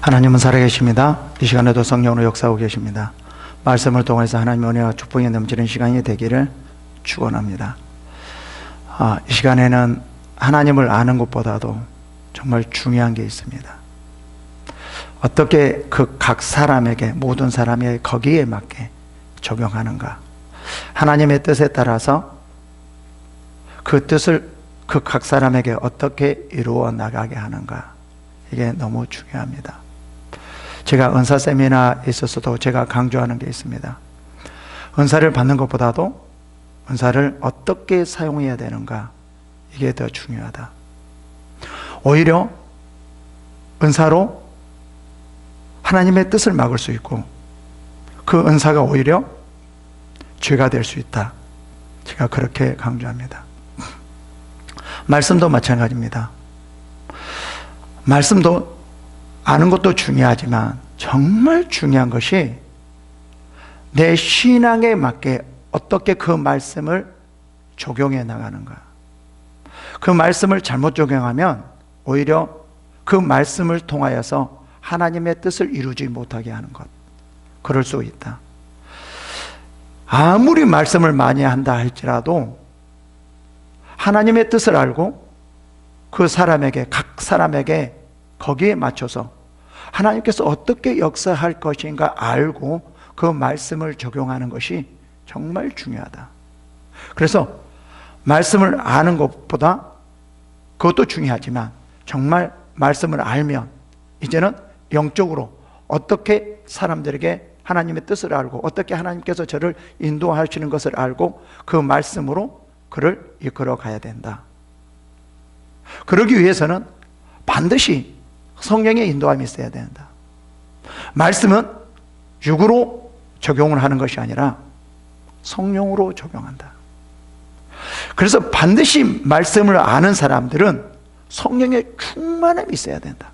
하나님은 살아계십니다. 이 시간에도 성령으로 역사하고 계십니다. 말씀을 통해서 하나님의 은혜와 축복이 넘치는 시간이 되기를 축원합니다. 이 시간에는 하나님을 아는 것보다도 정말 중요한 게 있습니다. 어떻게 그 각 사람에게, 모든 사람에게 거기에 맞게 적용하는가. 하나님의 뜻에 따라서 그 뜻을 그 각 사람에게 어떻게 이루어 나가게 하는가. 이게 너무 중요합니다. 제가 은사 세미나에 있어서도 제가 강조하는 게 있습니다. 은사를 받는 것보다도 은사를 어떻게 사용해야 되는가, 이게 더 중요하다. 오히려 은사로 하나님의 뜻을 막을 수 있고 그 은사가 오히려 죄가 될 수 있다. 제가 그렇게 강조합니다. 말씀도 마찬가지입니다. 말씀도 아는 것도 중요하지만 정말 중요한 것이 내 신앙에 맞게 어떻게 그 말씀을 적용해 나가는가. 그 말씀을 잘못 적용하면 오히려 그 말씀을 통하여서 하나님의 뜻을 이루지 못하게 하는 것. 그럴 수 있다. 아무리 말씀을 많이 한다 할지라도 하나님의 뜻을 알고 그 사람에게, 각 사람에게 거기에 맞춰서 하나님께서 어떻게 역사할 것인가 알고 그 말씀을 적용하는 것이 정말 중요하다. 그래서 말씀을 아는 것보다 그것도 중요하지만 정말 말씀을 알면 이제는 영적으로 어떻게 사람들에게 하나님의 뜻을 알고 어떻게 하나님께서 저를 인도하시는 것을 알고 그 말씀으로 그를 이끌어 가야 된다. 그러기 위해서는 반드시 성령의 인도함이 있어야 된다. 말씀은 육으로 적용을 하는 것이 아니라 성령으로 적용한다. 그래서 반드시 말씀을 아는 사람들은 성령의 충만함이 있어야 된다.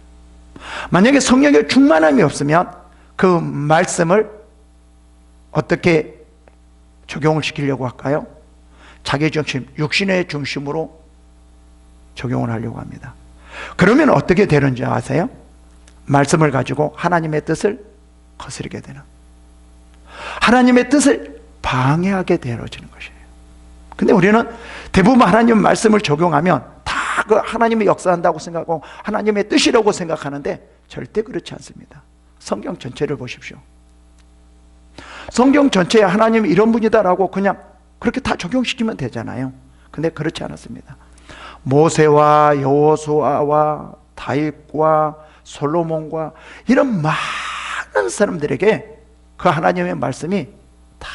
만약에 성령의 충만함이 없으면 그 말씀을 어떻게 적용을 시키려고 할까요? 자기 중심, 육신의 중심으로 적용을 하려고 합니다. 그러면 어떻게 되는지 아세요? 말씀을 가지고 하나님의 뜻을 거스르게 되는, 하나님의 뜻을 방해하게 되어지는 것이에요. 근데 우리는 대부분 하나님 말씀을 적용하면 다 그 하나님이 역사한다고 생각하고 하나님의 뜻이라고 생각하는데 절대 그렇지 않습니다. 성경 전체를 보십시오. 성경 전체에 하나님이 이런 분이다라고 그냥 그렇게 다 적용시키면 되잖아요. 근데 그렇지 않았습니다. 모세와 여호수아와 다윗과 솔로몬과 이런 많은 사람들에게 그 하나님의 말씀이 다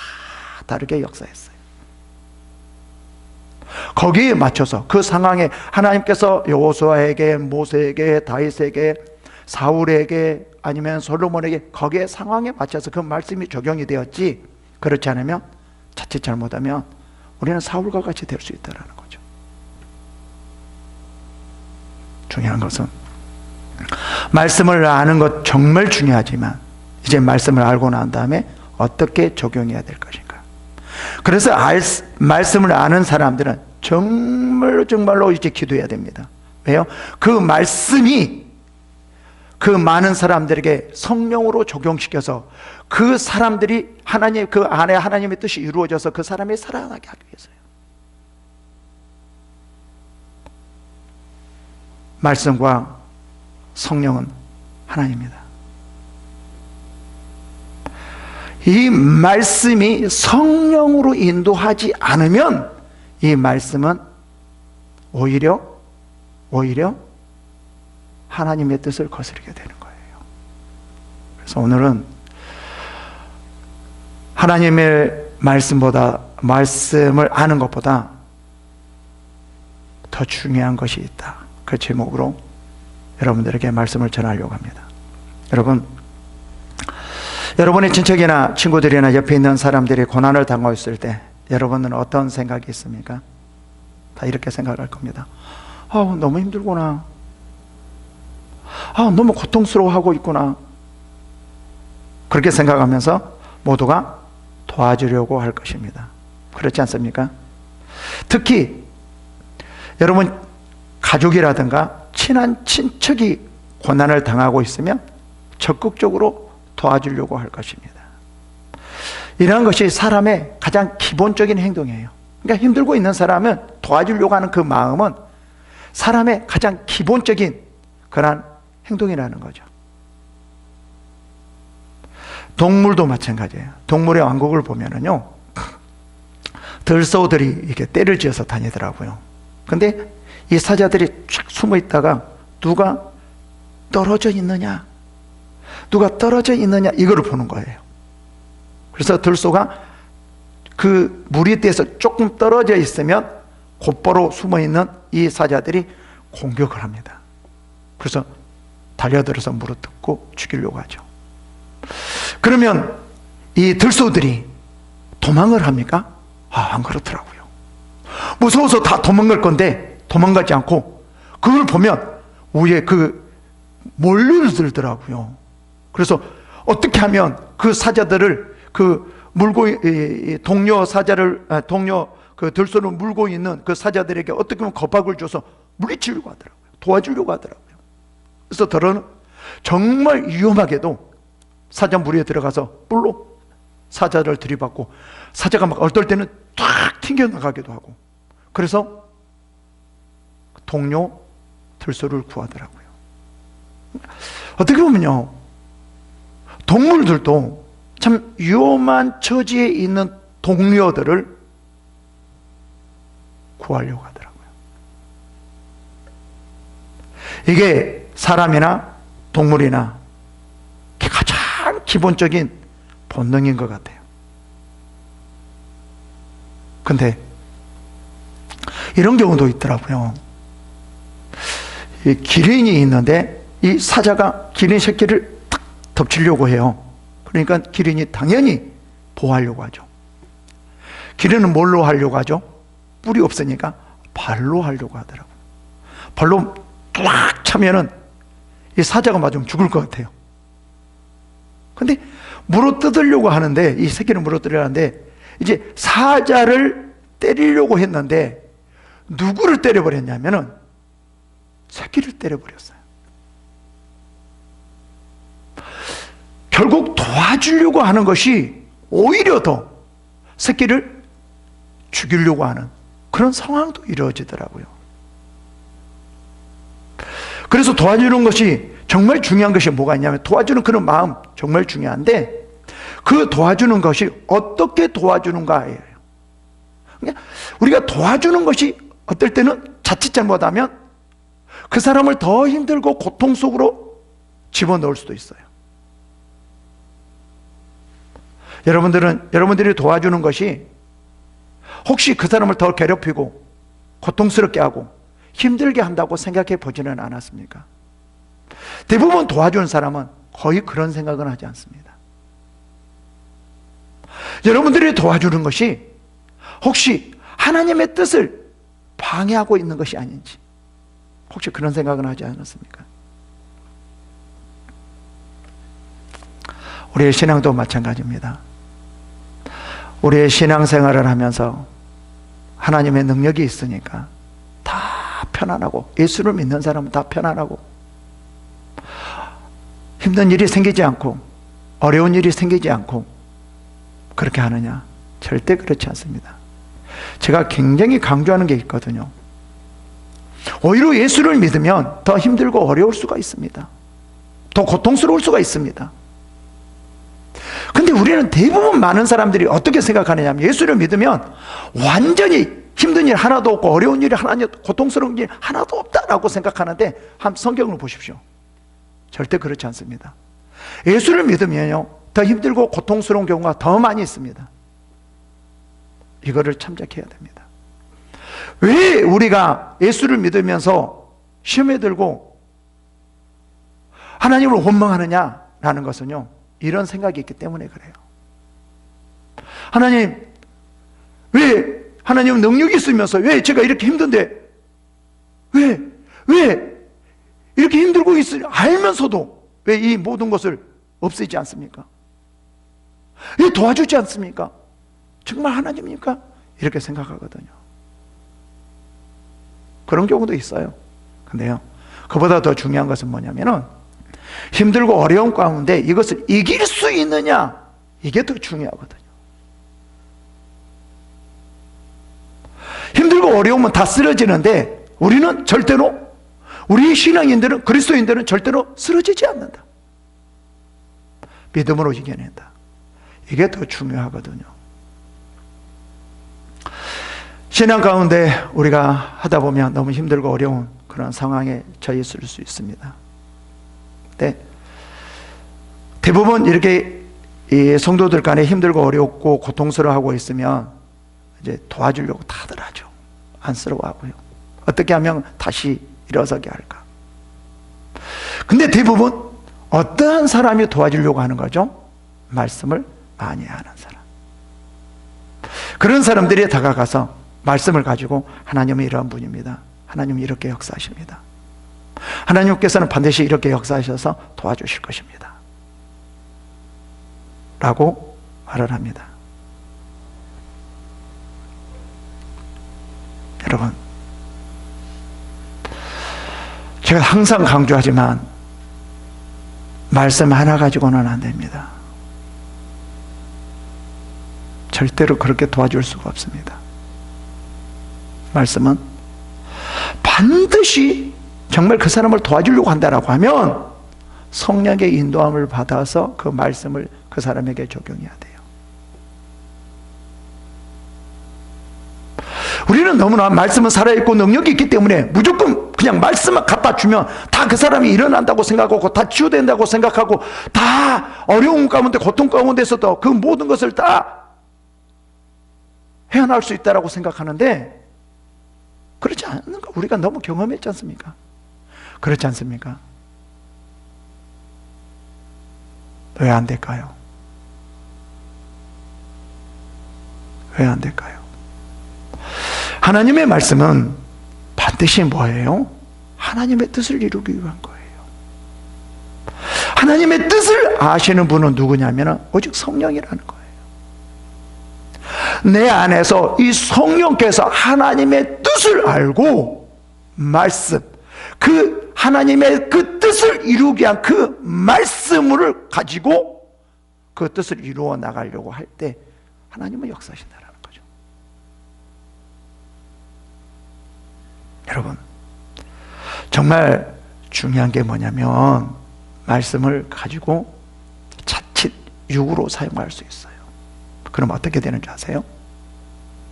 다르게 역사했어요. 거기에 맞춰서 그 상황에 하나님께서 여호수아에게, 모세에게, 다윗에게, 사울에게 아니면 솔로몬에게 거기에 상황에 맞춰서 그 말씀이 적용이 되었지, 그렇지 않으면 자칫 잘못하면 우리는 사울과 같이 될 수 있다는 거죠. 중요한 것은 말씀을 아는 것 정말 중요하지만 이제 말씀을 알고 난 다음에 어떻게 적용해야 될 것인가. 그래서 말씀을 아는 사람들은 정말로 이제 기도해야 됩니다. 왜요? 그 말씀이 그 많은 사람들에게 성령으로 적용시켜서 그 사람들이 하나님, 그 안에 하나님의 뜻이 이루어져서 그 사람이 살아나게 하기 위해서요. 말씀과 성령은 하나입니다. 이 말씀이 성령으로 인도하지 않으면 이 말씀은 오히려 하나님의 뜻을 거스르게 되는 거예요. 그래서 오늘은 하나님의 말씀을 아는 것보다 더 중요한 것이 있다. 그 제목으로 여러분들에게 말씀을 전하려고 합니다. 여러분의 친척이나 친구들이나 옆에 있는 사람들이 고난을 당하고 있을 때 여러분은 어떤 생각이 있습니까? 다 이렇게 생각할 겁니다. 너무 힘들구나. 너무 고통스러워하고 있구나. 그렇게 생각하면서 모두가 도와주려고 할 것입니다. 그렇지 않습니까? 특히 여러분 가족이라든가 친한 친척이 고난을 당하고 있으면 적극적으로 도와주려고 할 것입니다. 이러한 것이 사람의 가장 기본적인 행동이에요. 그러니까 힘들고 있는 사람은 도와주려고 하는 그 마음은 사람의 가장 기본적인 그러한 행동이라는 거죠. 동물도 마찬가지예요. 동물의 왕국을 보면은요, 들소들이 이렇게 떼를 지어서 다니더라고요. 근데 이 사자들이 쫙 숨어 있다가 누가 떨어져 있느냐, 이거를 보는 거예요. 그래서 들소가 그 무리대에서 조금 떨어져 있으면 곧바로 숨어 있는 이 사자들이 공격을 합니다. 그래서 달려들어서 물어뜯고 죽이려고 하죠. 그러면 이 들소들이 도망을 합니까? 안 그렇더라고요. 무서워서 다 도망갈 건데 도망가지 않고 그걸 보면 위에 몰려들더라고요. 그래서 어떻게 하면 그 사자들을 동료 그 들소를 물고 있는 그 사자들에게 어떻게 하면 겁박을 줘서 물리치려고 하더라고요. 도와주려고 하더라고요. 그래서 더러는 정말 위험하게도 사자 무리에 들어가서 뿔로 사자를 들이받고 사자가 막 얼떨 때는 탁 튕겨나가기도 하고, 그래서 동료 들소를 구하더라고요. 어떻게 보면요, 동물들도 참 위험한 처지에 있는 동료들을 구하려고 하더라고요. 이게 사람이나 동물이나 가장 기본적인 본능인 것 같아요. 근데 이런 경우도 있더라고요. 이 기린이 있는데 이 사자가 기린 새끼를 탁 덮치려고 해요. 그러니까 기린이 당연히 보호하려고 하죠. 기린은 뭘로 하려고 하죠? 뿔이 없으니까 발로 하려고 하더라고요. 발로 딱 차면은 이 사자가 맞으면 죽을 것 같아요. 근데 물어뜯으려고 하는데, 이 새끼를 물어뜯으려고 하는데 이제 사자를 때리려고 했는데 누구를 때려버렸냐면은 새끼를 때려버렸어요. 결국 도와주려고 하는 것이 오히려 더 새끼를 죽이려고 하는 그런 상황도 이루어지더라고요. 그래서 도와주는 것이 정말 중요한 것이 뭐가 있냐면, 도와주는 그런 마음 정말 중요한데, 그 도와주는 것이 어떻게 도와주는가예요. 그러니까 우리가 도와주는 것이 어떨 때는 자칫 잘못하면 그 사람을 더 힘들고 고통 속으로 집어넣을 수도 있어요. 여러분들이 도와주는 것이 혹시 그 사람을 더 괴롭히고 고통스럽게 하고 힘들게 한다고 생각해 보지는 않았습니까? 대부분 도와주는 사람은 거의 그런 생각은 하지 않습니다. 여러분들이 도와주는 것이 혹시 하나님의 뜻을 방해하고 있는 것이 아닌지, 혹시 그런 생각은 하지 않았습니까? 우리의 신앙도 마찬가지입니다. 우리의 신앙생활을 하면서 하나님의 능력이 있으니까 다 편안하고, 예수를 믿는 사람은 다 편안하고, 힘든 일이 생기지 않고 어려운 일이 생기지 않고 그렇게 하느냐? 절대 그렇지 않습니다. 제가 굉장히 강조하는 게 있거든요. 오히려 예수를 믿으면 더 힘들고 어려울 수가 있습니다. 더 고통스러울 수가 있습니다. 근데 우리는 대부분 많은 사람들이 어떻게 생각하느냐면, 예수를 믿으면 완전히 힘든 일 하나도 없고 어려운 일이 하나도, 고통스러운 일 하나도 없다라고 생각하는데, 한번 성경을 보십시오. 절대 그렇지 않습니다. 예수를 믿으면요, 더 힘들고 고통스러운 경우가 더 많이 있습니다. 이거를 참작해야 됩니다. 왜 우리가 예수를 믿으면서 시험에 들고 하나님을 원망하느냐라는 것은요, 이런 생각이 있기 때문에 그래요. 왜 하나님은 능력이 있으면서 왜 제가 이렇게 힘든데 왜 이렇게 힘들고 알면서도 왜 이 모든 것을 없애지 않습니까? 왜 도와주지 않습니까? 정말 하나님입니까? 이렇게 생각하거든요. 그런 경우도 있어요. 근데요, 그보다 더 중요한 것은 뭐냐면은, 힘들고 어려운 가운데 이것을 이길 수 있느냐, 이게 더 중요하거든요. 힘들고 어려우면 다 쓰러지는데 우리는 절대로, 우리 신앙인들은, 그리스도인들은 절대로 쓰러지지 않는다. 믿음으로 이겨낸다. 이게 더 중요하거든요. 신앙 가운데 우리가 하다 보면 너무 힘들고 어려운 그런 상황에 처해 있을 수 있습니다. 네. 대부분 이렇게 이 성도들 간에 힘들고 어렵고 고통스러워하고 있으면 이제 도와주려고 다들 하죠. 안쓰러워하고요. 어떻게 하면 다시 일어서게 할까? 근데 대부분 어떠한 사람이 도와주려고 하는 거죠? 말씀을 많이 아는 사람. 그런 사람들이 다가가서 말씀을 가지고 하나님은 이러한 분입니다. 하나님은 이렇게 역사하십니다. 하나님께서는 반드시 이렇게 역사하셔서 도와주실 것입니다. 라고 말을 합니다. 여러분, 제가 항상 강조하지만 말씀 하나 가지고는 안 됩니다. 절대로 그렇게 도와줄 수가 없습니다. 말씀은 반드시 정말 그 사람을 도와주려고 한다라고 하면 성령의 인도함을 받아서 그 말씀을 그 사람에게 적용해야 돼요. 우리는 너무나 말씀은 살아있고 능력이 있기 때문에 무조건 그냥 말씀만 갖다 주면 다 그 사람이 일어난다고 생각하고 다 치유된다고 생각하고 다 어려운 가운데 고통 가운데서도 그 모든 것을 다 헤어나올 수 있다고 생각하는데 그렇지 않는가? 우리가 너무 경험했지 않습니까? 그렇지 않습니까? 왜 안 될까요? 왜 안 될까요? 하나님의 말씀은 반드시 뭐예요? 하나님의 뜻을 이루기 위한 거예요. 하나님의 뜻을 아시는 분은 누구냐면 오직 성령이라는 거예요. 내 안에서 이 성령께서 하나님의 뜻을 알고 말씀, 그 하나님의 그 뜻을 이루기 위한 그 말씀을 가지고 그 뜻을 이루어 나가려고 할 때 하나님은 역사하신다는 거죠. 여러분, 정말 중요한 게 뭐냐면 말씀을 가지고 자칫 육으로 사용할 수 있어요. 그럼 어떻게 되는 줄 아세요?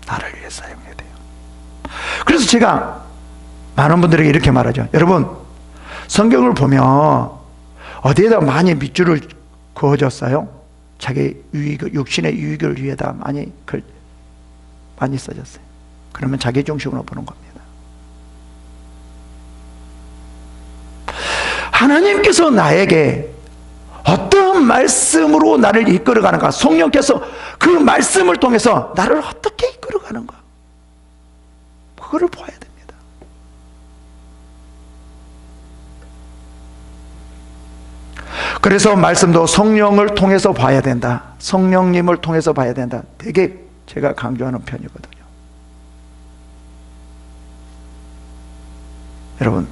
나를 위해 사용해야 돼요. 그래서 제가 많은 분들에게 이렇게 말하죠. 여러분, 성경을 보면 어디에다 많이 밑줄을 그어줬어요? 자기 유익, 육신의 유익을 위해다 많이 써졌어요. 그러면 자기 중심으로 보는 겁니다. 하나님께서 나에게 어떤 말씀으로 나를 이끌어가는가, 성령께서 그 말씀을 통해서 나를 어떻게 이끌어가는가, 그거를 봐야 됩니다. 그래서 말씀도 성령을 통해서 봐야 된다, 성령님을 통해서 봐야 된다, 되게 제가 강조하는 편이거든요. 여러분,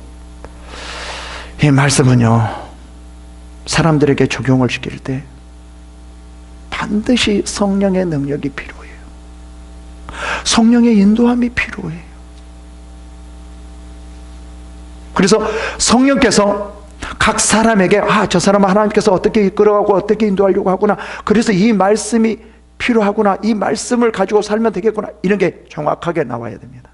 이 말씀은요, 사람들에게 적용을 시킬 때 반드시 성령의 능력이 필요해요. 성령의 인도함이 필요해요. 그래서 성령께서 각 사람에게 저 사람은 하나님께서 어떻게 이끌어가고 어떻게 인도하려고 하구나, 그래서 이 말씀이 필요하구나, 이 말씀을 가지고 살면 되겠구나, 이런 게 정확하게 나와야 됩니다.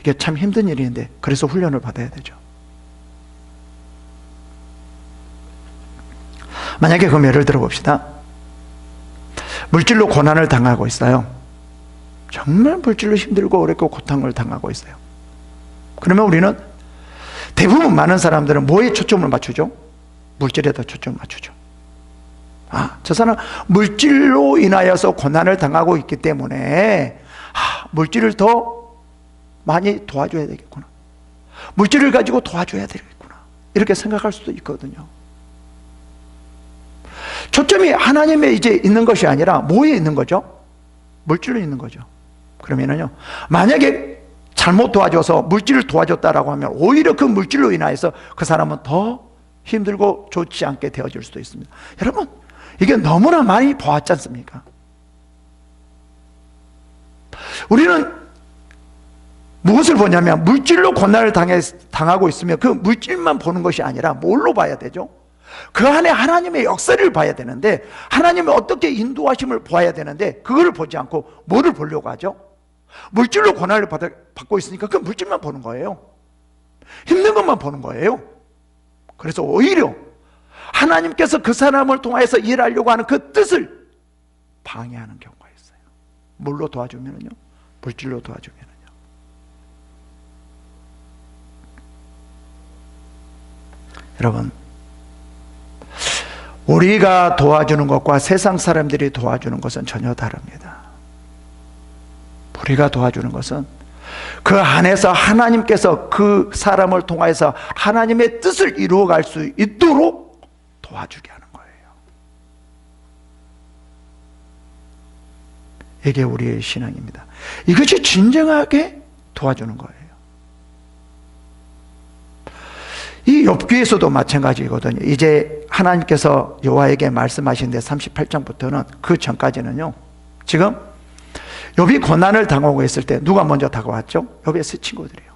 이게 참 힘든 일인데 그래서 훈련을 받아야 되죠. 만약에 그럼 예를 들어 봅시다. 물질로 고난을 당하고 있어요. 정말 물질로 힘들고 어렵고 고통을 당하고 있어요. 그러면 우리는 대부분 많은 사람들은 뭐에 초점을 맞추죠? 물질에다 초점을 맞추죠. 저 사람 물질로 인하여서 고난을 당하고 있기 때문에 물질을 더 많이 도와줘야 되겠구나, 물질을 가지고 도와줘야 되겠구나, 이렇게 생각할 수도 있거든요. 초점이 하나님에 이제 있는 것이 아니라 뭐에 있는 거죠? 물질로 있는 거죠. 그러면은요, 만약에 잘못 도와줘서 물질을 도와줬다라고 하면 오히려 그 물질로 인하여서 그 사람은 더 힘들고 좋지 않게 되어질 수도 있습니다. 여러분, 이게 너무나 많이 보았지 않습니까? 우리는 무엇을 보냐면 물질로 고난을 당하고 있으면 그 물질만 보는 것이 아니라 뭘로 봐야 되죠? 그 안에 하나님의 역사를 봐야 되는데, 하나님의 어떻게 인도하심을 보아야 되는데, 그거를 보지 않고 뭐를 보려고 하죠? 물질로 고난을 받고 있으니까 그 물질만 보는 거예요. 힘든 것만 보는 거예요. 그래서 오히려 하나님께서 그 사람을 통해서 일하려고 하는 그 뜻을 방해하는 경우가 있어요. 뭘로 도와주면요? 물질로 도와주면요. 여러분, 우리가 도와주는 것과 세상 사람들이 도와주는 것은 전혀 다릅니다. 우리가 도와주는 것은 그 안에서 하나님께서 그 사람을 통해서 하나님의 뜻을 이루어갈 수 있도록 도와주게 하는 거예요. 이게 우리의 신앙입니다. 이것이 진정하게 도와주는 거예요. 이 욥기에서도 마찬가지거든요. 이제 하나님께서 여호와에게 말씀하신데 38장부터는 그 전까지는요, 지금 욥이 고난을 당하고 있을 때 누가 먼저 다가왔죠? 욥의 세 친구들이에요.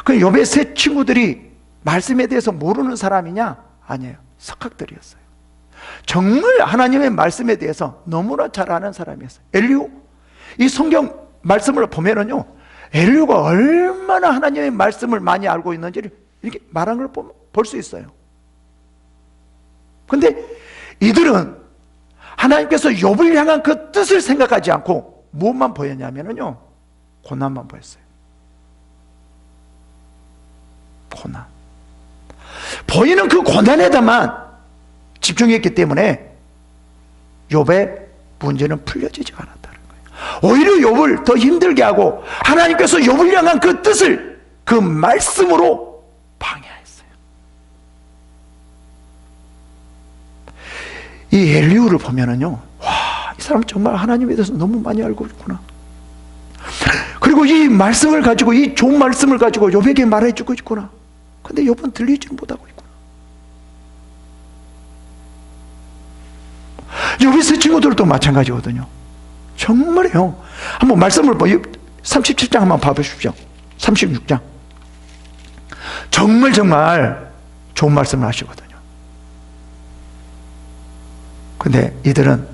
그 욥의 세 친구들이 말씀에 대해서 모르는 사람이냐? 아니에요. 석학들이었어요. 정말 하나님의 말씀에 대해서 너무나 잘 아는 사람이었어요. 엘리후, 이 성경 말씀을 보면은요, 엘리후가 얼마나 하나님의 말씀을 많이 알고 있는지를 이렇게 말한 걸 볼 수 있어요. 근데 이들은 하나님께서 욥을 향한 그 뜻을 생각하지 않고 무엇만 보였냐면요, 고난만 보였어요. 고난. 보이는 그 고난에다만 집중했기 때문에 욥의 문제는 풀려지지 않았다는 거예요. 오히려 욥을 더 힘들게 하고 하나님께서 욥을 향한 그 뜻을 그 말씀으로 방해했어요. 이 엘리후를 보면은요, 와, 이 사람 정말 하나님에 대해서 너무 많이 알고 있구나. 그리고 이 말씀을 가지고, 이 좋은 말씀을 가지고 욥에게 말해주고 있구나. 근데 욥은 들리지는 못하고 있구나. 욥의 세 친구들도 마찬가지거든요. 정말요. 한번 말씀을 37장 한번 봐보십시오. 36장. 정말 좋은 말씀을 하시거든요. 근데 이들은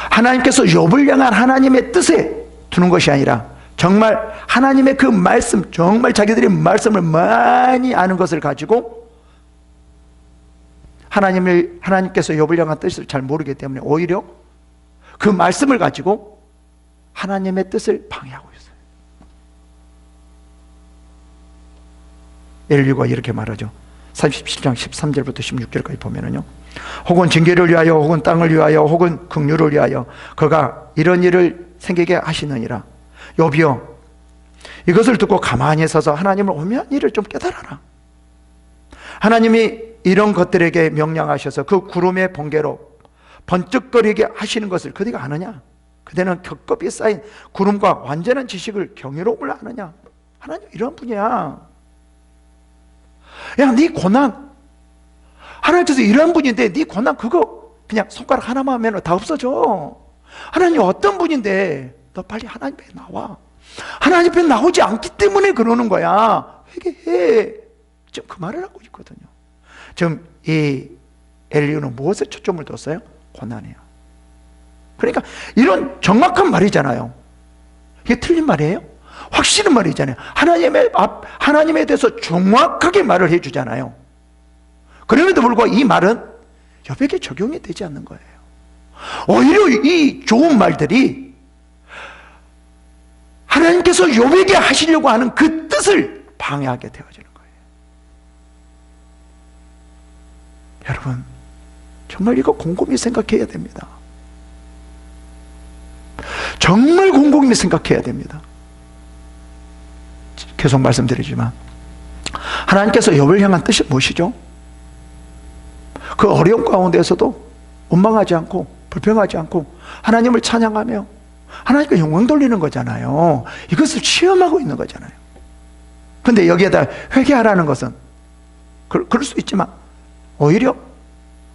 하나님께서 욥을 향한 하나님의 뜻에 두는 것이 아니라 정말 하나님의 그 말씀, 정말 자기들이 말씀을 많이 아는 것을 가지고 하나님께서 욥을 향한 뜻을 잘 모르기 때문에 오히려 그 말씀을 가지고 하나님의 뜻을 방해하고 있어요. 엘리후가 이렇게 말하죠. 37장 13절부터 16절까지 보면은요, 혹은 징계를 위하여, 혹은 땅을 위하여, 혹은 긍휼을 위하여 그가 이런 일을 생기게 하시느니라. 욥이여, 이것을 듣고 가만히 서서 하나님을 오묘한 일을 좀 깨달아라. 하나님이 이런 것들에게 명령하셔서 그 구름의 번개로 번쩍거리게 하시는 것을 그대가 아느냐? 그대는 겹겹이 쌓인 구름과 완전한 지식을 경이로움을 아느냐? 하나님 이런 분이야. 야, 네 고난, 하나님께서 이런 분인데 네 고난 그거 그냥 손가락 하나만 하면 다 없어져. 하나님 어떤 분인데 너 빨리 하나님 앞에 나와. 하나님 앞에 나오지 않기 때문에 그러는 거야. 회개해. 지금 그 말을 하고 있거든요. 지금 이 엘리후는 무엇에 초점을 뒀어요? 고난이에요. 그러니까 이런 정확한 말이잖아요. 이게 틀린 말이에요? 확실한 말이잖아요. 하나님에 대해서 정확하게 말을 해주잖아요. 그럼에도 불구하고 이 말은 욥에게 적용이 되지 않는 거예요. 오히려 이 좋은 말들이 하나님께서 욥에게 하시려고 하는 그 뜻을 방해하게 되어지는 거예요. 여러분, 정말 이거 곰곰이 생각해야 됩니다. 정말 곰곰이 생각해야 됩니다. 계속 말씀드리지만 하나님께서 욥을 향한 뜻이 무엇이죠? 그 어려운 가운데서도 원망하지 않고 불평하지 않고 하나님을 찬양하며 하나님께 영광 돌리는 거잖아요. 이것을 시험하고 있는 거잖아요. 근데 여기에다 회개하라는 것은 그럴 수 있지만 오히려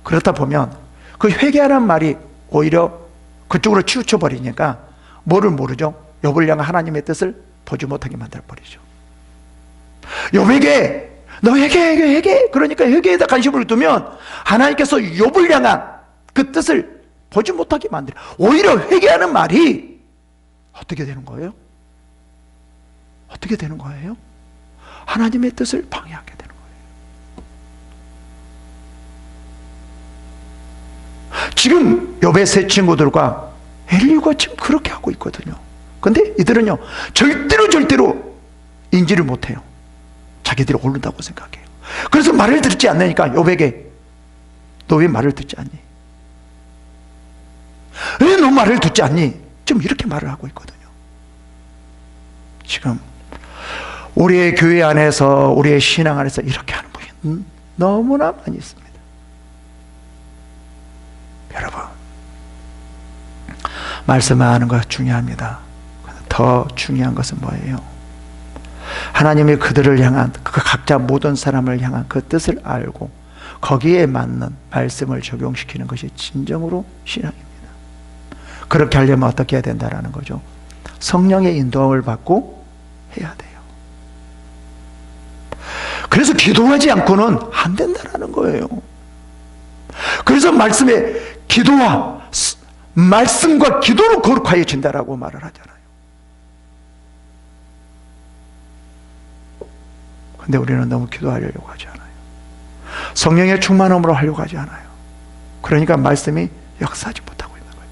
그렇다 보면 그 회개하라는 말이 오히려 그쪽으로 치우쳐 버리니까 뭐를 모르죠? 욥을 향한 하나님의 뜻을 보지 못하게 만들어 버리죠. 욥에게 너 회개 그러니까 회개에다 관심을 두면 하나님께서 욥을 향한 그 뜻을 보지 못하게 만들어. 오히려 회개하는 말이 어떻게 되는 거예요? 어떻게 되는 거예요? 하나님의 뜻을 방해하게 되는 거예요. 지금 욥의 세 친구들과 엘리후가 지금 그렇게 하고 있거든요. 근데 이들은요 절대로 인지를 못해요. 자기들이 옳다고 생각해요. 그래서 말을 듣지 않으니까 욥에게 너 왜 말을 듣지 않니? 왜 너 말을 듣지 않니? 지금 이렇게 말을 하고 있거든요. 지금 우리의 교회 안에서 우리의 신앙 안에서 이렇게 하는 분이 너무나 많이 있습니다. 여러분, 말씀을 하는 것 중요합니다. 더 중요한 것은 뭐예요? 하나님이 그들을 향한, 그 각자 모든 사람을 향한 그 뜻을 알고 거기에 맞는 말씀을 적용시키는 것이 진정으로 신앙입니다. 그렇게 하려면 어떻게 해야 된다라는 거죠? 성령의 인도함을 받고 해야 돼요. 그래서 기도하지 않고는 안 된다라는 거예요. 그래서 말씀에 기도와 말씀과 기도로 거룩하여진다라고 말을 하잖아요. 근데 우리는 너무 기도하려고 하지 않아요. 성령의 충만함으로 하려고 하지 않아요. 그러니까 말씀이 역사하지 못하고 있는 거예요.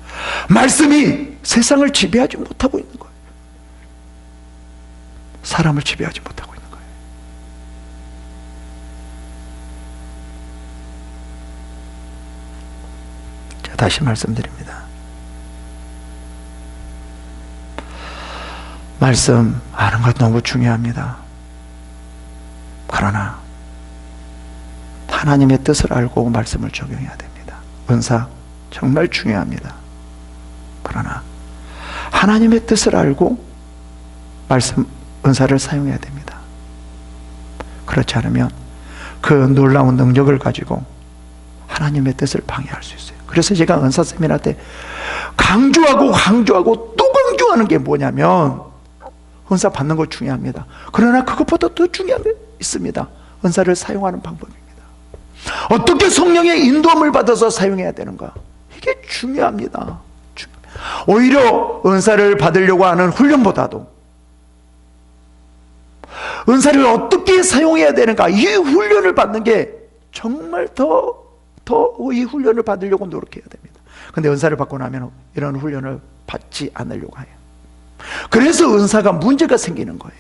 말씀이 세상을 지배하지 못하고 있는 거예요. 사람을 지배하지 못하고 있는 거예요. 자, 다시 말씀드립니다. 말씀 아는 것 너무 중요합니다. 그러나 하나님의 뜻을 알고 말씀을 적용해야 됩니다. 은사 정말 중요합니다. 그러나 하나님의 뜻을 알고 말씀 은사를 사용해야 됩니다. 그렇지 않으면 그 놀라운 능력을 가지고 하나님의 뜻을 방해할 수 있어요. 그래서 제가 은사 세미나 때 강조하고 또 강조하는 게 뭐냐면 은사 받는 거 중요합니다. 그러나 그것보다 더 중요한 게 있습니다. 은사를 사용하는 방법입니다. 어떻게 성령의 인도함을 받아서 사용해야 되는가? 이게 중요합니다. 오히려 은사를 받으려고 하는 훈련보다도 은사를 어떻게 사용해야 되는가, 이 훈련을 받는 게 정말 더 이 훈련을 받으려고 노력해야 됩니다. 근데 은사를 받고 나면 이런 훈련을 받지 않으려고 해요. 그래서 은사가 문제가 생기는 거예요.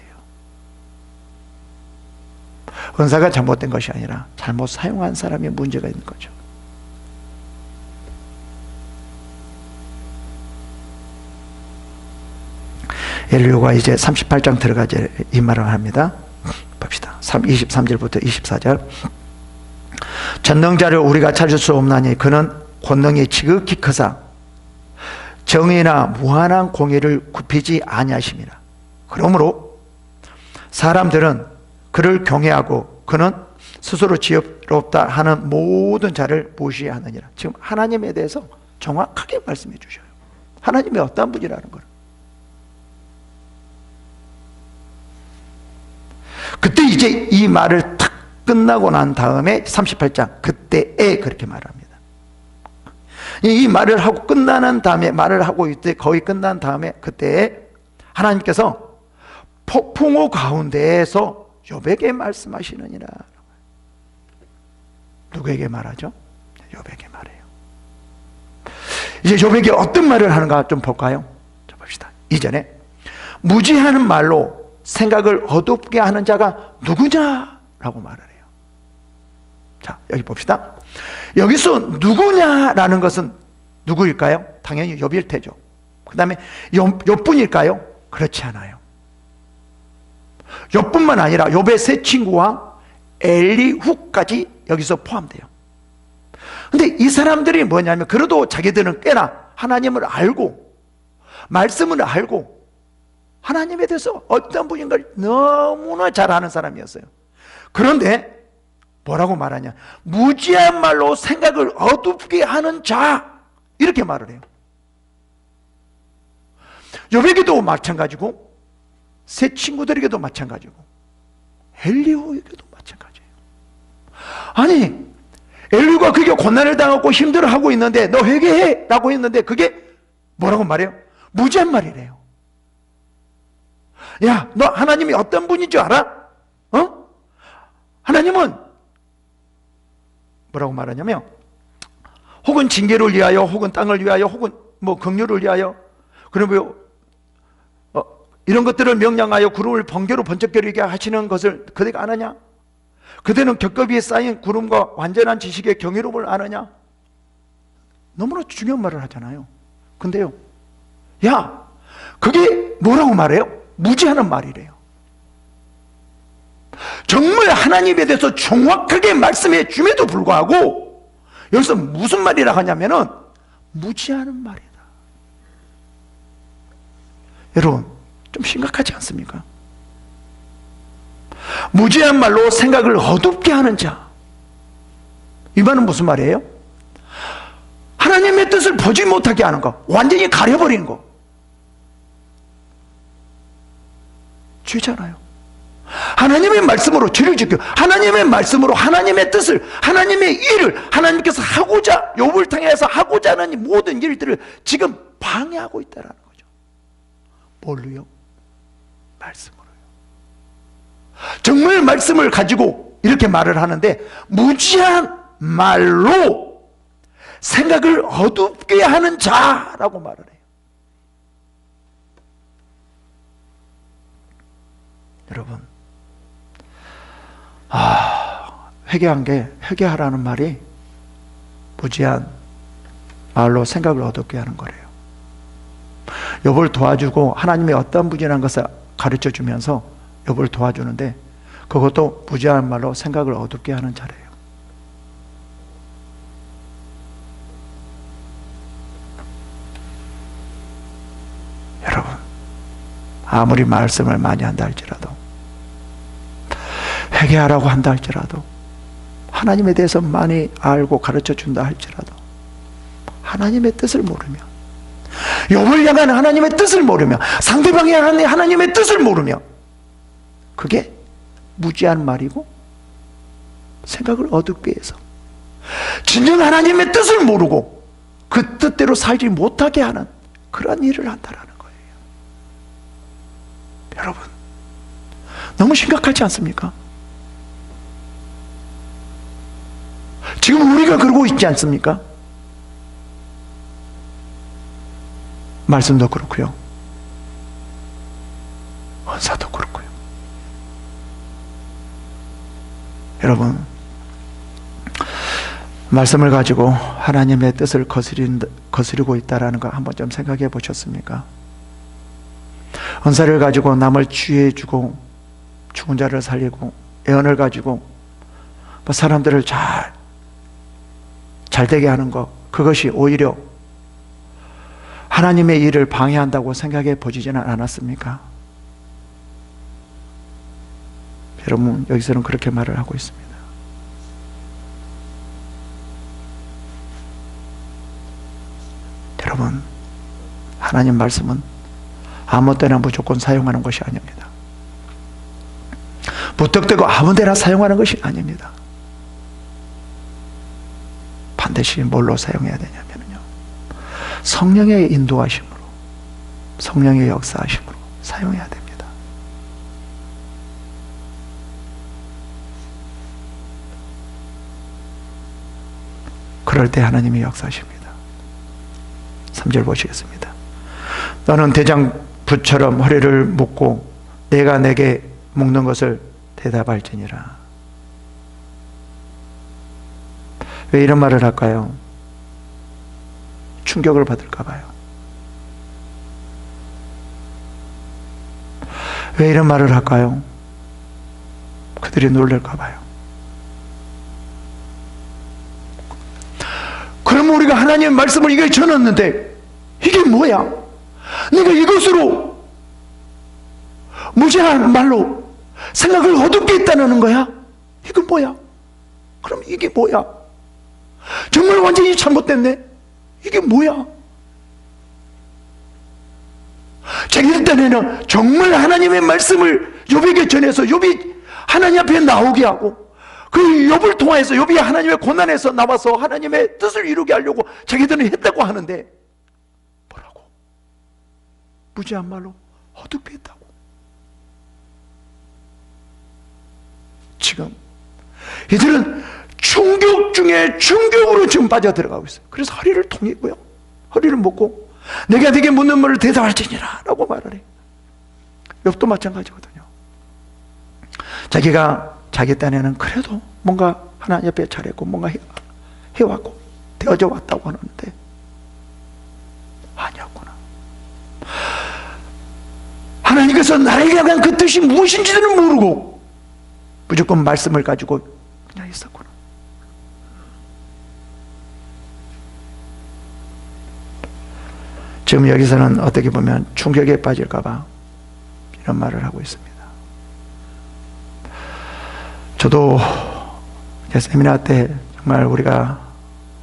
은사가 잘못된 것이 아니라 잘못 사용한 사람이 문제가 있는 거죠. 엘리후가 이제 38장 들어가지 이 말을 합니다. 봅시다. 23절부터 24절. 전능자를 우리가 찾을 수 없나니 그는 권능이 지극히 크사 정의나 무한한 공의를 굽히지 아니하심이라. 그러므로 사람들은 그를 경외하고 그는 스스로 지혜롭다 하는 모든 자를 무시하느니라. 지금 하나님에 대해서 정확하게 말씀해 주셔요. 하나님이 어떤 분이라는 걸. 그때 이제 이 말을 탁 끝나고 난 다음에 38장 그때에 그렇게 말합니다. 이 말을 하고 끝나는 다음에 말을 하고 있을 때 거의 끝난 다음에 그때에 하나님께서 폭풍우 가운데에서 욥에게 말씀하시느니라. 누구에게 말하죠? 욥에게 말해요. 이제 욥에게 어떤 말을 하는가 좀 볼까요? 자, 봅시다. 이전에 무지하는 말로 생각을 어둡게 하는 자가 누구냐라고 말을 해요. 자, 여기 봅시다. 여기서 누구냐라는 것은 누구일까요? 당연히 욥일 테죠. 그 다음에 욥뿐일까요? 그렇지 않아요. 욥뿐만 아니라 욥의 세 친구와 엘리후까지 여기서 포함돼요. 근데 이 사람들이 뭐냐면 그래도 자기들은 꽤나 하나님을 알고 말씀을 알고 하나님에 대해서 어떤 분인가를 너무나 잘 아는 사람이었어요. 그런데 뭐라고 말하냐? 무지한 말로 생각을 어둡게 하는 자, 이렇게 말을 해요. 욥에게도 마찬가지고 새 친구들에게도 마찬가지고 엘리후에게도 마찬가지예요. 아니, 엘리후가 그게 고난을 당하고 힘들어하고 있는데 너 회개해 라고 했는데 그게 뭐라고 말해요? 무지한 말이래요. 야, 너 하나님이 어떤 분인 줄 알아? 하나님은 뭐라고 말하냐면 혹은 징계를 위하여 혹은 땅을 위하여 혹은 뭐 긍휼을 위하여 그러면 이런 것들을 명령하여 구름을 번개로 번쩍거리게 하시는 것을 그대가 아느냐? 그대는 겹겹이 위에 쌓인 구름과 완전한 지식의 경이로움을 아느냐? 너무나 중요한 말을 하잖아요. 근데요, 야, 그게 뭐라고 말해요? 무지하는 말이래요. 정말 하나님에 대해서 정확하게 말씀해 줌에도 불구하고 여기서 무슨 말이라 하냐면은 무지하는 말이다. 여러분, 좀 심각하지 않습니까? 무지한 말로 생각을 어둡게 하는 자, 이 말은 무슨 말이에요? 하나님의 뜻을 보지 못하게 하는 거, 완전히 가려버리는 거, 죄잖아요. 하나님의 말씀으로 죄를 지켜 하나님의 말씀으로 하나님의 뜻을, 하나님의 일을 하나님께서 하고자, 욥을 통해서 하고자 하는 모든 일들을 지금 방해하고 있다는 거죠. 뭘로요? 말씀으로요. 정말 말씀을 가지고 이렇게 말을 하는데 무지한 말로 생각을 어둡게 하는 자라고 말을 해요. 여러분, 회개하라는 말이 무지한 말로 생각을 어둡게 하는 거래요. 욥을 도와주고 하나님의 어떤 무지한 것을 가르쳐 주면서 욥을 도와주는데 그것도 무지한 말로 생각을 어둡게 하는 자래요. 여러분, 아무리 말씀을 많이 한다 할지라도, 회개하라고 한다 할지라도, 하나님에 대해서 많이 알고 가르쳐 준다 할지라도 하나님의 뜻을 모르며, 욥을 향한 하나님의 뜻을 모르며, 상대방이 향한 하나님의 뜻을 모르며, 그게 무지한 말이고 생각을 어둡게 해서 진정 하나님의 뜻을 모르고 그 뜻대로 살지 못하게 하는 그런 일을 한다라는 거예요. 여러분, 너무 심각하지 않습니까? 지금 우리가 그러고 있지 않습니까? 말씀도 그렇고요, 언사도 그렇고요. 여러분, 말씀을 가지고 하나님의 뜻을 거스리고 있다는 거 한번 좀 생각해 보셨습니까? 언사를 가지고 남을 치유해 주고 죽은 자를 살리고, 예언을 가지고 사람들을 잘 되게 하는 것, 그것이 오히려 하나님의 일을 방해한다고 생각해 보지는 않았습니까? 여러분, 여기서는 그렇게 말을 하고 있습니다. 여러분, 하나님 말씀은 아무 때나 무조건 사용하는 것이 아닙니다. 무턱대고 아무 데나 사용하는 것이 아닙니다. 반드시 뭘로 사용해야 되냐면요, 성령의 인도하심으로, 성령의 역사하심으로 사용해야 됩니다. 그럴 때 하나님이 역사하십니다. 3절 보시겠습니다. 너는 대장부처럼 허리를 묶고 내가 내게 묶는 것을 대답할지니라. 왜 이런 말을 할까요? 충격을 받을까 봐요. 왜 이런 말을 할까요? 그들이 놀랄까 봐요. 그러면 우리가 하나님의 말씀을 이게 전했는데 이게 뭐야? 내가 이것으로 무지한 말로 생각을 어둡게 했다는 거야? 이건 뭐야? 그럼 이게 뭐야? 정말 완전히 잘못됐네? 이게 뭐야? 자기들 딴에는 정말 하나님의 말씀을 욥에게 전해서 욥이 하나님 앞에 나오게 하고, 그 욥을 통해서 욥이 하나님의 고난에서 나와서 하나님의 뜻을 이루게 하려고 자기들은 했다고 하는데, 뭐라고? 무지한 말로 허둥대 했다고. 지금 이들은 충격 중에 충격으로 지금 빠져들어가고 있어요. 그래서 허리를 통이고요, 허리를 묶고 내가 네게 묻는 말을 대답할지니라 라고 말을 해요. 욥도 마찬가지거든요. 자기가 자기 딴에는 그래도 뭔가 하나님 옆에 잘했고 뭔가 해왔고 되어져 왔다고 하는데 아니었구나. 하나님께서 나에게 향한 그 뜻이 무엇인지는 모르고 무조건 말씀을 가지고 그냥 있었구나. 지금 여기서는 어떻게 보면 충격에 빠질까봐 이런 말을 하고 있습니다. 저도 세미나 때 정말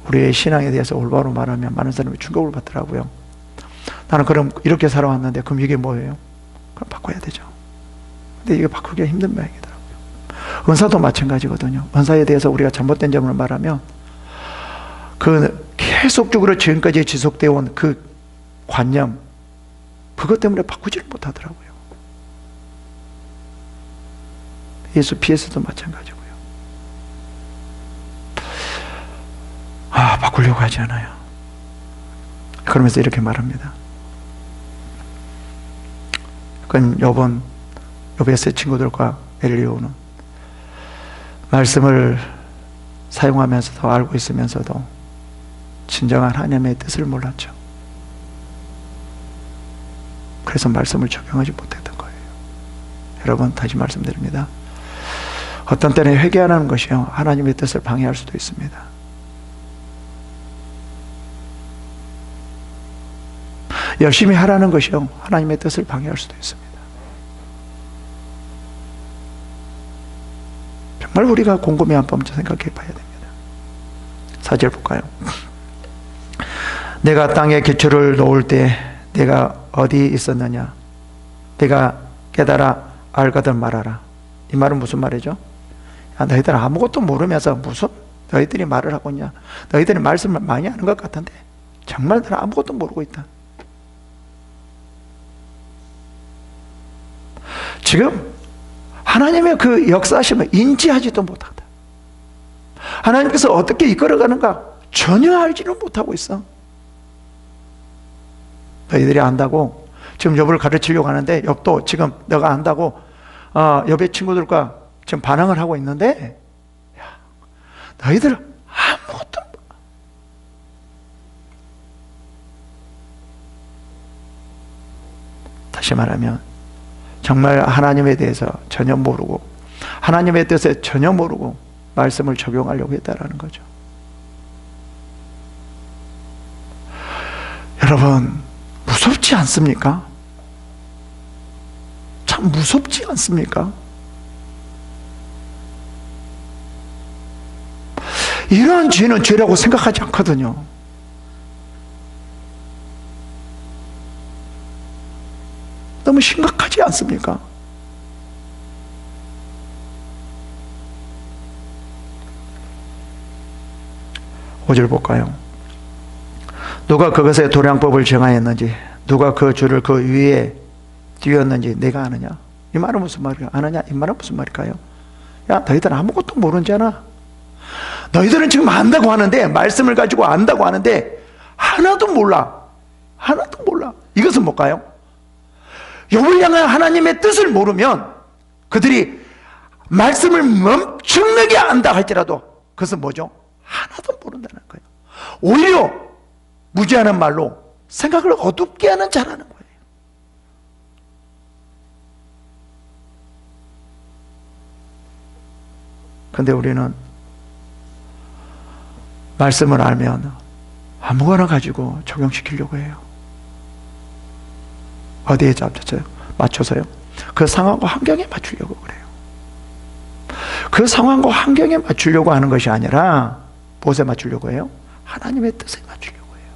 우리의 신앙에 대해서 올바로 말하면 많은 사람이 충격을 받더라고요. 나는 그럼 이렇게 살아왔는데 그럼 이게 뭐예요? 그럼 바꿔야 되죠. 근데 이게 바꾸기가 힘든 모양이더라고요. 은사도 마찬가지거든요. 은사에 대해서 우리가 잘못된 점을 말하면 그 계속적으로 지금까지 지속되어 온 그 관념, 그것 때문에 바꾸지를 못하더라고요. 예수 피해서도 마찬가지고요. 바꾸려고 하지 않아요. 그러면서 이렇게 말합니다. 그건 욥의 세 친구들과 엘리오는 말씀을 사용하면서도 알고 있으면서도 진정한 하나님의 뜻을 몰랐죠. 그래서 말씀을 적용하지 못했던 거예요. 여러분, 다시 말씀드립니다. 어떤 때는 회개하는 것이요, 하나님의 뜻을 방해할 수도 있습니다. 열심히 하라는 것이요, 하나님의 뜻을 방해할 수도 있습니다. 정말 우리가 곰곰이 한번 생각해 봐야 됩니다. 4절 볼까요? 내가 땅에 기초를 놓을 때 내가 어디 있었느냐? 내가 깨달아 알거든 말하라. 이 말은 무슨 말이죠? 야, 너희들 아무것도 모르면서 무슨 너희들이 말을 하고 있냐? 너희들이 말씀을 많이 하는 것 같은데 정말 너는 아무것도 모르고 있다. 지금 하나님의 그 역사하심을 인지하지도 못한다. 하나님께서 어떻게 이끌어가는가 전혀 알지를 못하고 있어. 너희들이 안다고 지금 욥을 가르치려고 하는데, 욥도 지금 너가 안다고 욥의 친구들과 지금 반항을 하고 있는데, 야, 너희들 아무것도 다시 말하면 정말 하나님에 대해서 전혀 모르고 하나님의 뜻에 전혀 모르고 말씀을 적용하려고 했다라는 거죠. 여러분, 무섭지 않습니까? 참 무섭지 않습니까? 이러한 죄는 죄라고 생각하지 않거든요. 너무 심각하지 않습니까? 오절 볼까요? 누가 그것에 도량법을 정하였는지, 누가 그 줄을 그 위에 띄웠는지 내가 아느냐? 이 말은 무슨 말일까요? 아느냐? 이 말은 무슨 말일까요? 야, 너희들은 아무것도 모르잖아. 너희들은 지금 안다고 하는데, 말씀을 가지고 안다고 하는데 하나도 몰라. 하나도 몰라. 이것은 뭘까요? 욥을 향한 하나님의 뜻을 모르면 그들이 말씀을 엄청나게 안다 할지라도 그것은 뭐죠? 하나도 모른다는 거예요. 오히려 무지하는 말로 생각을 어둡게 하는 자라는 거예요. 그런데 우리는 말씀을 알면 아무거나 가지고 적용시키려고 해요. 어디에 맞춰서요? 그 상황과 환경에 맞추려고 그래요. 그 상황과 환경에 맞추려고 하는 것이 아니라 무엇에 맞추려고 해요? 하나님의 뜻에 맞추려고 해요.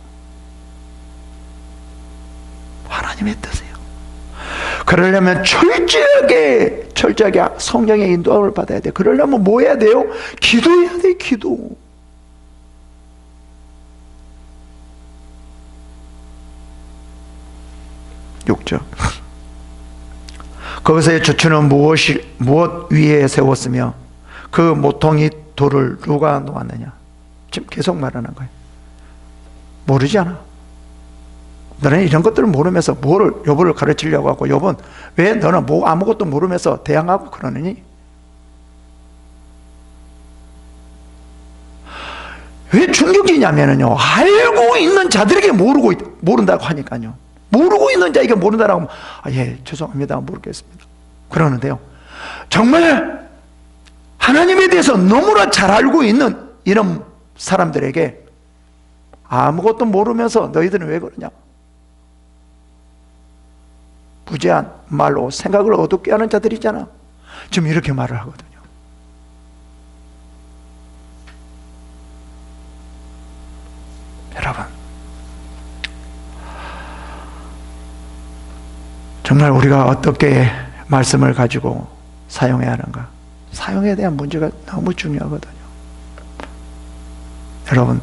하나님의 뜻이에요. 그러려면 철저하게 성령의 인도함을 받아야 돼요. 그러려면 뭐 해야 돼요? 기도해야 돼요. 기도. 6절. 거기서의 주추는 무엇 위에 세웠으며 그 모퉁이 돌을 누가 놓았느냐? 지금 계속 말하는 거예요. 모르지 않아. 너는 이런 것들을 모르면서 여보를 가르치려고 하고, 여보는 왜 너는 아무것도 모르면서 대항하고 그러느니? 왜 충격이냐면요, 알고 있는 자들에게 모른다고 하니까요. 모르고 있는 자에게 모른다라고 하면, 예, 죄송합니다, 모르겠습니다, 그러는데요, 정말 하나님에 대해서 너무나 잘 알고 있는 이런 사람들에게 아무것도 모르면서 너희들은 왜 그러냐? 무제한 말로 생각을 어둡게 하는 자들이잖아. 지금 이렇게 말을 하거든요. 여러분, 정말 우리가 어떻게 말씀을 가지고 사용해야 하는가? 사용에 대한 문제가 너무 중요하거든요. 여러분,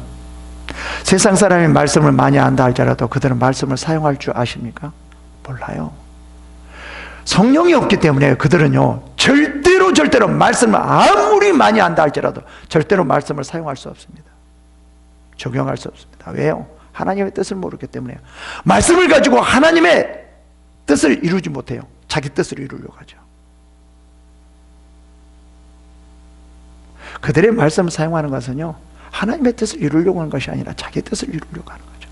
세상 사람이 말씀을 많이 안다 할지라도 그들은 말씀을 사용할 줄 아십니까? 몰라요. 성령이 없기 때문에 그들은요, 절대로 말씀을 아무리 많이 안다 할지라도 절대로 말씀을 사용할 수 없습니다. 적용할 수 없습니다. 왜요? 하나님의 뜻을 모르기 때문에요. 말씀을 가지고 하나님의 뜻을 이루지 못해요. 자기 뜻을 이루려고 하죠. 그들의 말씀을 사용하는 것은요, 하나님의 뜻을 이루려고 하는 것이 아니라 자기 뜻을 이루려고 하는 거죠.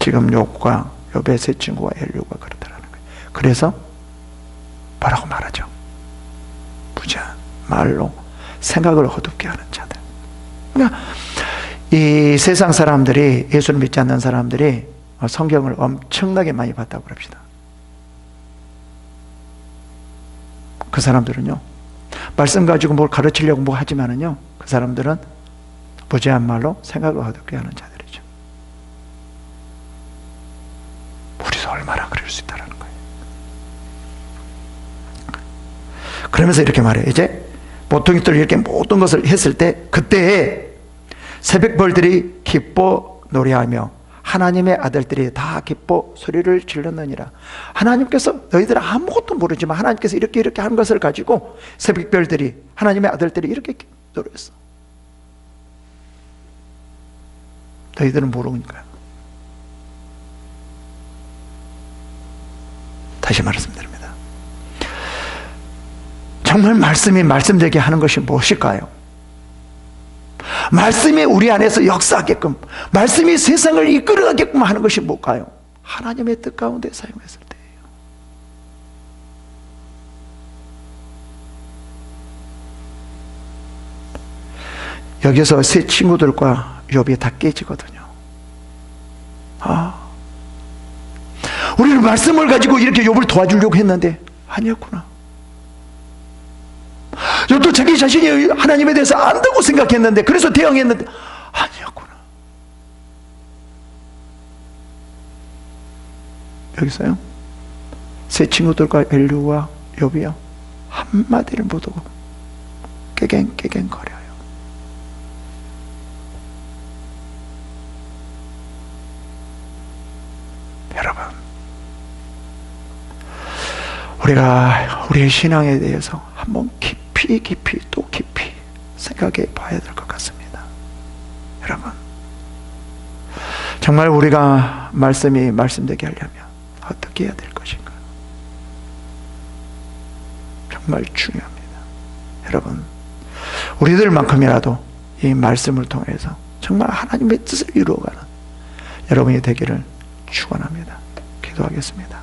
지금 욥의 세 친구와 엘리후가 그렇다라는 거예요. 그래서 뭐라고 말하죠? 무제한 말로 생각을 어둡게 하는 자들. 그러니까 이 세상 사람들이, 예수를 믿지 않는 사람들이 성경을 엄청나게 많이 봤다고 그럽시다. 그 사람들은요, 말씀 가지고 뭘 가르치려고 뭐 하지만은요, 그 사람들은 무제한 말로 생각을 어둡게 하는 자들이죠. 우리도 얼마나 그럴 수 있다는 거예요. 그러면서 이렇게 말해요. 이제 모퉁이돌 이렇게 모든 것을 했을 때, 그때에 새벽벌들이 기뻐 노래하며 하나님의 아들들이 다 기뻐 소리를 질렀느니라. 하나님께서, 너희들 아무것도 모르지만 하나님께서 이렇게 하는 것을 가지고 새벽별들이, 하나님의 아들들이 이렇게 노래했어. 너희들은 모르니까. 다시 말씀드립니다. 정말 말씀이 말씀되게 하는 것이 무엇일까요? 말씀이 우리 안에서 역사하게끔, 말씀이 세상을 이끌어가게끔 하는 것이 뭘까요? 하나님의 뜻 가운데 사용했을 때예요. 여기서 세 친구들과 욥이 다 깨지거든요. 우리는 말씀을 가지고 이렇게 욥을 도와주려고 했는데 아니었구나. 욥도 자기 자신이 하나님에 대해서 안다고 생각했는데, 그래서 대응했는데 아니었구나. 여기서요, 세 친구들과 엘리후와 욥이요, 한마디를 못하고 깨갱거려요. 여러분, 우리가 우리의 신앙에 대해서 한번 깊이 또 깊이 생각해 봐야 될 것 같습니다. 여러분, 정말 우리가 말씀이 말씀되게 하려면 어떻게 해야 될 것인가? 정말 중요합니다. 여러분, 우리들만큼이라도 이 말씀을 통해서 정말 하나님의 뜻을 이루어가는 여러분이 되기를 축원합니다. 기도하겠습니다.